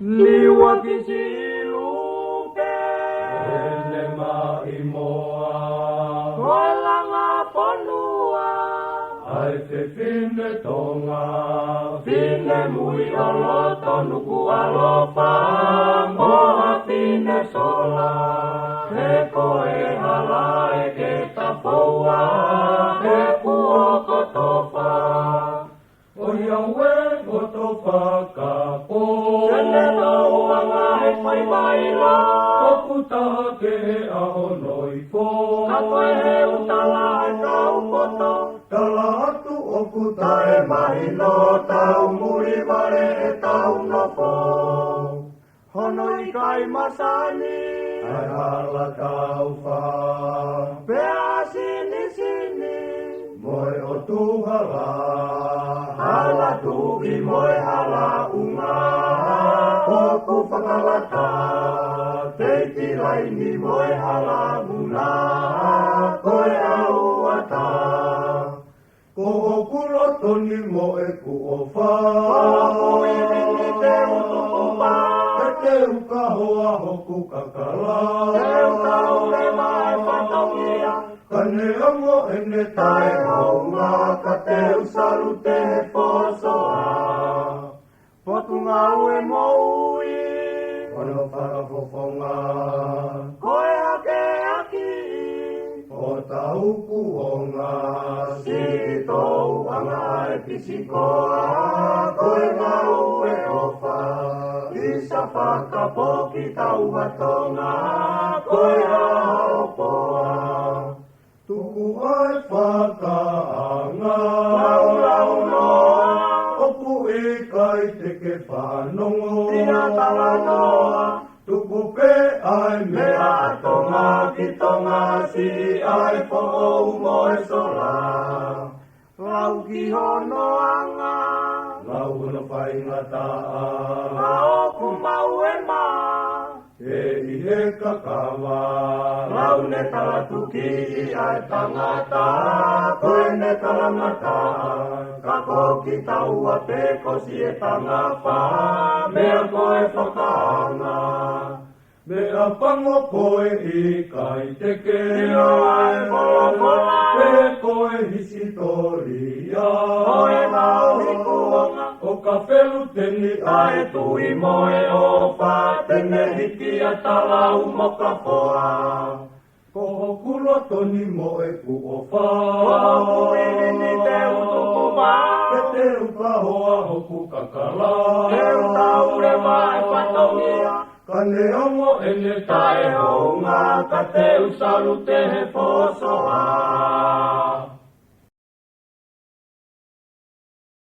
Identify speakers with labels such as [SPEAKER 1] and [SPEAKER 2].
[SPEAKER 1] liwa kisiluke
[SPEAKER 2] ene maimoa
[SPEAKER 1] kolanga ponua
[SPEAKER 2] ai te fine tonga
[SPEAKER 1] fine mui oloto nuku alofa moa fine sola he koe hala e ke tapoua he kuoko tofa
[SPEAKER 2] o yawe o tofa ka po
[SPEAKER 1] tene tauanga e pai maila
[SPEAKER 2] o putaha ke a honoi po
[SPEAKER 1] a koe he utala e tau poto
[SPEAKER 2] tala atu o kutae mahino tau muri vare e tau nopo
[SPEAKER 1] honoi kai masani
[SPEAKER 2] ai hala tau wha
[SPEAKER 1] pea sini sini
[SPEAKER 2] moi o tuhala
[SPEAKER 1] hala tuki moe hala unga o ku whakalata teiti laini moe hala muna koe au ata
[SPEAKER 2] ko o kurotoni mo e ku o wha
[SPEAKER 1] o irini te utukupa
[SPEAKER 2] e te uka hoa hoku kakala
[SPEAKER 1] te uka ure mai whatongia
[SPEAKER 2] kane amo ene tae honga ka te usaru te he posoa
[SPEAKER 1] potunga ue moui
[SPEAKER 2] ono whakafofonga
[SPEAKER 1] koe hake aki
[SPEAKER 2] o tau kuonga
[SPEAKER 1] si tou anga e pisikoa koe ngau e ofa isa whakapoki tau atonga koe haopoa
[SPEAKER 2] tuku ai whakaanga
[SPEAKER 1] lau noa
[SPEAKER 2] opu e kai te ke whanongo
[SPEAKER 1] tina tala noa
[SPEAKER 2] tuku pe ai
[SPEAKER 1] me
[SPEAKER 2] mea
[SPEAKER 1] atonga ki tonga si ai po mo e sola lau ki hono anga
[SPEAKER 2] lau no whainga taa
[SPEAKER 1] lau ku mau e ma
[SPEAKER 2] e i he kakawa
[SPEAKER 1] lau ne tala tuki i ai tangata koe ne tala ngata ka koki taua te kosi e tangapa mea koe whakaanga
[SPEAKER 2] mea pango koe i kai te ke
[SPEAKER 1] Io ai kola kola
[SPEAKER 2] pe koe hisi toria
[SPEAKER 1] koe mau hikuonga
[SPEAKER 2] o ka whelu teni
[SPEAKER 1] ai tui moe o wha tene hiki a tala umoka poa
[SPEAKER 2] ko hokuro toni mo e ku o wha
[SPEAKER 1] o kuirini te utukupa
[SPEAKER 2] ke te uka hoa hoku kakala
[SPEAKER 1] te utaure mai patongia
[SPEAKER 2] kane ongo ene
[SPEAKER 1] tae honga ka te usaru te he posoa